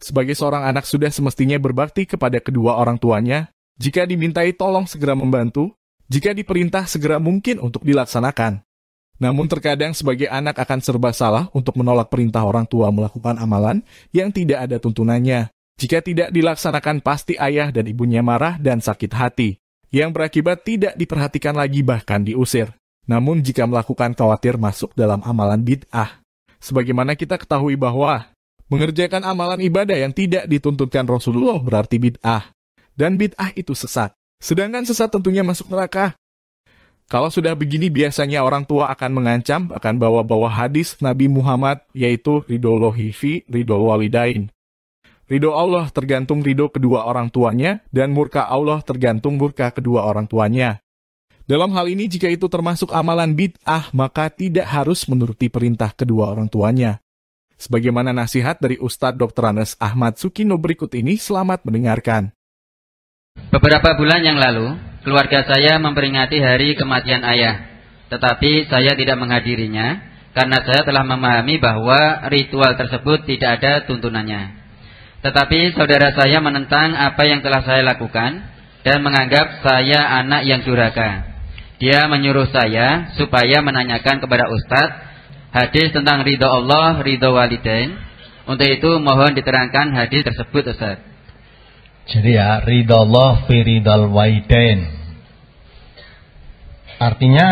Sebagai seorang anak sudah semestinya berbakti kepada kedua orang tuanya, jika dimintai tolong segera membantu, jika diperintah segera mungkin untuk dilaksanakan. Namun terkadang sebagai anak akan serba salah untuk menolak perintah orang tua melakukan amalan yang tidak ada tuntunannya. Jika tidak dilaksanakan pasti ayah dan ibunya marah dan sakit hati, yang berakibat tidak diperhatikan lagi bahkan diusir. Namun jika melakukan khawatir masuk dalam amalan bid'ah. Sebagaimana kita ketahui bahwa mengerjakan amalan ibadah yang tidak dituntutkan Rasulullah berarti bid'ah. Dan bid'ah itu sesat. Sedangkan sesat tentunya masuk neraka. Kalau sudah begini biasanya orang tua akan mengancam, akan bawa-bawa hadis Nabi Muhammad, yaitu ridhollahi fi ridhol walidain. Ridho Allah tergantung ridho kedua orang tuanya, dan murka Allah tergantung murka kedua orang tuanya. Dalam hal ini, jika itu termasuk amalan bid'ah, maka tidak harus menuruti perintah kedua orang tuanya. Sebagaimana nasihat dari Ustadz Dr. Anas Ahmad Sukino berikut ini, selamat mendengarkan. Beberapa bulan yang lalu, keluarga saya memperingati hari kematian ayah. Tetapi saya tidak menghadirinya, karena saya telah memahami bahwa ritual tersebut tidak ada tuntunannya. Tetapi saudara saya menentang apa yang telah saya lakukan dan menganggap saya anak yang durhaka. Dia menyuruh saya supaya menanyakan kepada Ustadz hadis tentang ridho Allah, ridho walidain. Untuk itu mohon diterangkan hadis tersebut, Ustadz. Jadi ya, ridho Allah fi ridhol walidain. Artinya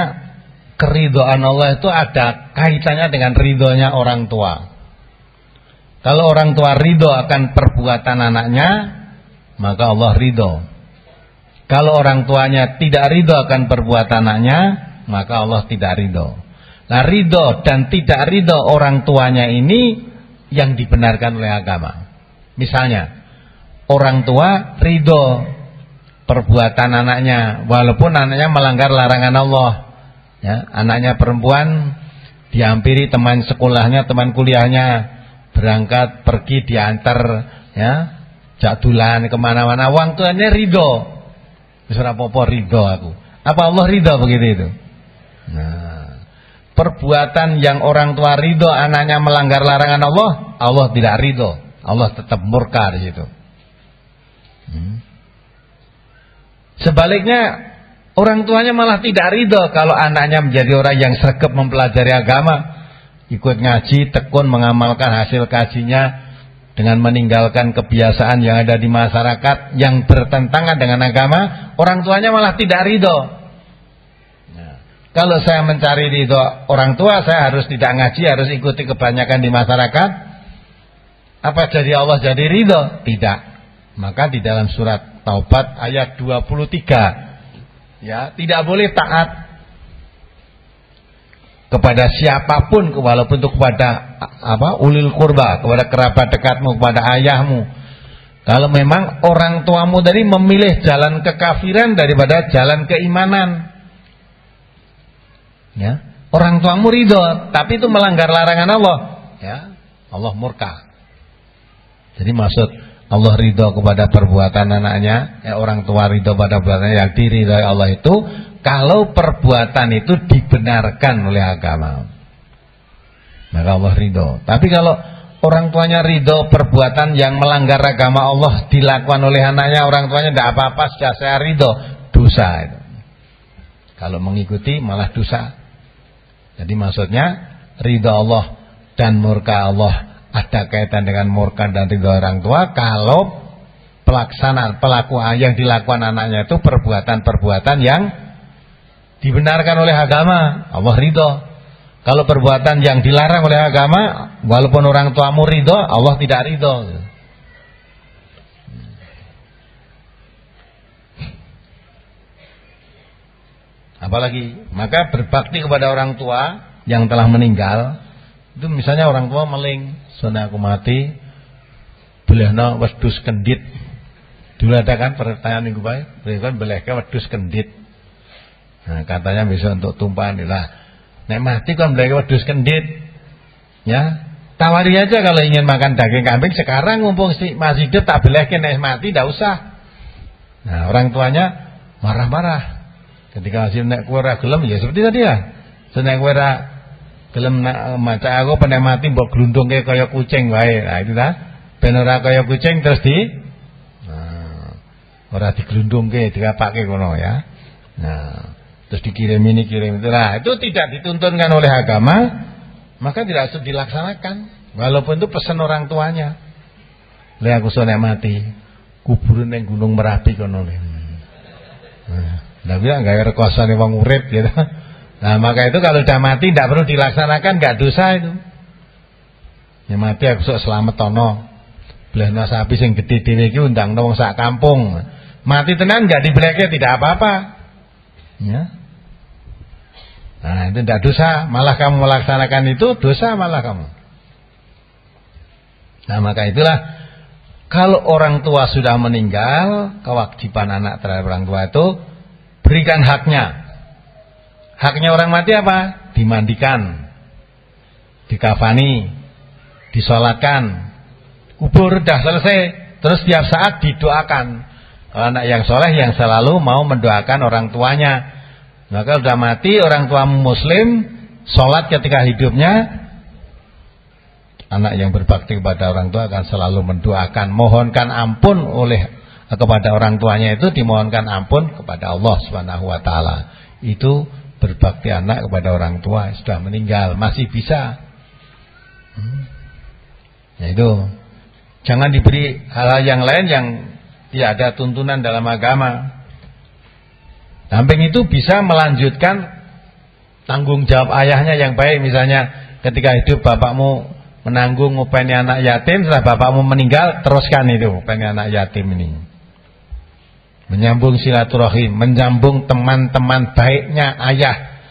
keridhaan Allah itu ada kaitannya dengan ridhonya orang tua. Kalau orang tua ridho akan perbuatan anaknya, maka Allah ridho. Kalau orang tuanya tidak ridho akan perbuatan anaknya, maka Allah tidak ridho. Nah, ridho dan tidak ridho orang tuanya ini yang dibenarkan oleh agama. Misalnya, orang tua ridho perbuatan anaknya, walaupun anaknya melanggar larangan Allah. Ya, anaknya perempuan dihampiri teman sekolahnya, teman kuliahnya, berangkat pergi diantar, ya, jadulan kemana-mana, wong tuanya ridho. Wis ora apa-apa ridho aku. Apa Allah ridho begitu itu? Nah, perbuatan yang orang tua ridho anaknya melanggar larangan Allah, Allah tidak ridho. Allah tetap murka di situ. Sebaliknya, orang tuanya malah tidak ridho kalau anaknya menjadi orang yang sregep mempelajari agama, ikut ngaji, tekun mengamalkan hasil kajinya dengan meninggalkan kebiasaan yang ada di masyarakat yang bertentangan dengan agama, orang tuanya malah tidak ridho. Nah, kalau saya mencari ridho orang tua, saya harus tidak ngaji, harus ikuti kebanyakan di masyarakat. Apa jadi Allah jadi ridho? Tidak. Maka di dalam surat Taubat ayat 23, ya, tidak boleh taat kepada siapapun, walaupun itu kepada ulil qurba, kepada kerabat dekatmu, kepada ayahmu. Kalau memang orang tuamu tadi memilih jalan kekafiran daripada jalan keimanan, ya, orang tuamu ridho, tapi itu melanggar larangan Allah, ya, Allah murka. Jadi maksud Allah ridho kepada perbuatan anaknya, ya, orang tua ridho pada perbuatannya yang diridhoi Allah itu kalau perbuatan itu dibenarkan oleh agama, maka Allah ridho. Tapi kalau orang tuanya ridho perbuatan yang melanggar agama Allah dilakukan oleh anaknya, orang tuanya tidak apa-apa, sudah saya ridho, dosa itu. Kalau mengikuti malah dosa. Jadi maksudnya ridho Allah dan murka Allah ada kaitan dengan murka dan ridho orang tua kalau pelaksanaan pelaku yang dilakukan anaknya itu perbuatan-perbuatan yang dibenarkan oleh agama, Allah ridho. Kalau perbuatan yang dilarang oleh agama, walaupun orang tuamu ridho, Allah tidak ridho. Apalagi, maka berbakti kepada orang tua yang telah meninggal. Itu misalnya orang tua meling, "Sona aku mati, belehna wedhus kendit." Dulu ada kan pertanyaan minggu baik, kan belehke wedhus kendit. Nah, katanya bisa untuk tumpahan. Lah, nek mati kan belehke wedhus kendit. Ya, tawari aja kalau ingin makan daging kambing sekarang, mumpung masih hidup, tak belehke, nek mati tidak usah. Nah, orang tuanya marah-marah. Ketika masih nek kowe ora gelem ya seperti tadi ya. Nek kowe ora gelem maca aku penek mati mbok glundungke kaya kucing wae. Nah, itu ta. Ben ora kaya kucing terus ora diglundungke, dirapake ngono ya. Nah, terus dikirim ini kirim itu. Nah, itu tidak dituntunkan oleh agama, maka tidak harus dilaksanakan. Walaupun itu pesan orang tuanya. Le aku sonek mati, kuburan yang Gunung Merapi kono le. Nah, bilang gak rekosane wong urip gitu. Nah, maka itu kalau udah mati tidak perlu dilaksanakan, gak dosa itu. Ya mati aku sok selamat tono. Belahna sapi sing gede dhewe iki undangno wong sak kampung. Mati tenan gak dibleke tidak apa-apa. Ya. Nah, itu tidak dosa, malah kamu melaksanakan itu dosa malah kamu. Nah, maka itulah kalau orang tua sudah meninggal, kewajiban anak terhadap orang tua itu berikan haknya. Haknya orang mati apa? Dimandikan, dikafani, disolatkan, kubur dah selesai. Terus setiap saat didoakan. Anak yang soleh yang selalu mau mendoakan orang tuanya. Maka sudah mati orang tua muslim, sholat ketika hidupnya, anak yang berbakti kepada orang tua akan selalu mendoakan, mohonkan ampun kepada orang tuanya itu dimohonkan ampun kepada Allah Subhanahu wa taala. Itu berbakti anak kepada orang tua sudah meninggal, masih bisa. Ya itu. Jangan diberi hal yang lain yang tidak ada tuntunan dalam agama. Samping itu bisa melanjutkan tanggung jawab ayahnya yang baik. Misalnya ketika hidup bapakmu menanggung upeni anak yatim, setelah bapakmu meninggal teruskan itu upeni anak yatim ini. Menyambung silaturahim, menyambung teman-teman baiknya ayah.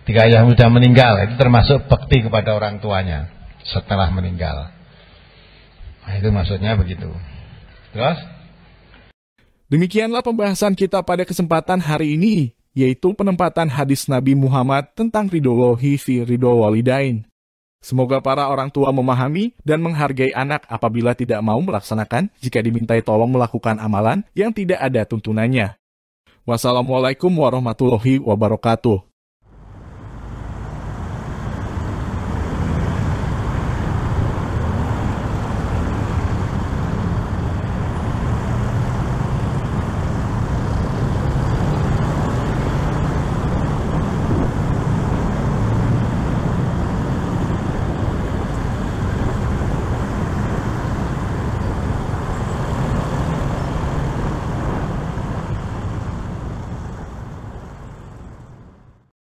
Ketika ayah sudah meninggal, itu termasuk bakti kepada orang tuanya setelah meninggal. Nah, itu maksudnya begitu. Terus? Demikianlah pembahasan kita pada kesempatan hari ini, yaitu penempatan hadis Nabi Muhammad tentang ridhollahi fi ridho walidain. Semoga para orang tua memahami dan menghargai anak apabila tidak mau melaksanakan jika dimintai tolong melakukan amalan yang tidak ada tuntunannya. Wassalamualaikum warahmatullahi wabarakatuh.